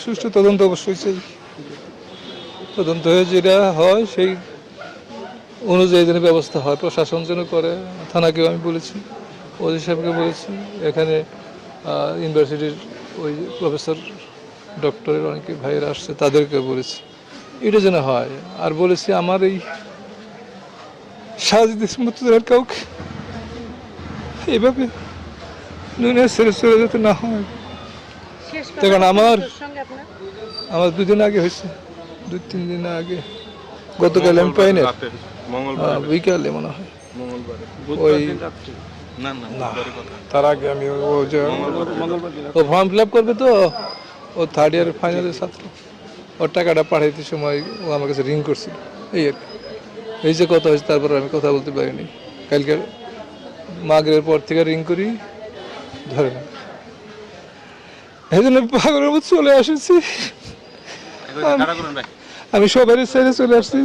সুষ্ঠু তদন্ত অবশ্যই চাই। তদন্ত হয়ে যেটা হয় সেই অনুযায়ী যেন ব্যবস্থা হয়, প্রশাসন যেন করে। থানাকেও আমি বলেছি, ওসি সাহেবকে বলেছি, এখানে ইউনিভার্সিটির ওই প্রফেসর ডক্টরের অনেকে ভাইয়েরা আসছে তাদেরকে বলেছি এটা যেন হয়। আর বলেছি আমার এই সাজিদ মুর্তজার কাউকে এইভাবে দুনিয়া ছেড়ে চলে যেতে না হয়। দেখুন আমার 2 দিন আগে হয়েছে, 2-3 দিন আগে, গতকাল আমি পাই না, বিকালে মনে হয় ওই না, তার আগে আমি ও ফর্ম ফিল আপ করবে তো, ও 3rd ইয়ার ফাইনালের ছাত্র, ওর টাকাটা পাঠাইতে সময় ও আমার কাছে রিং করছিল, এই আর কি। এই যে কথা হয়েছে তারপর আমি কথা বলতে পারিনি। কালকে মাগরিবের পর থেকে রিং করি, ধরে না। এই জন্য পাগলের মতো চলে আসছি, আমি সবাই ছেড়ে চলে আসছি।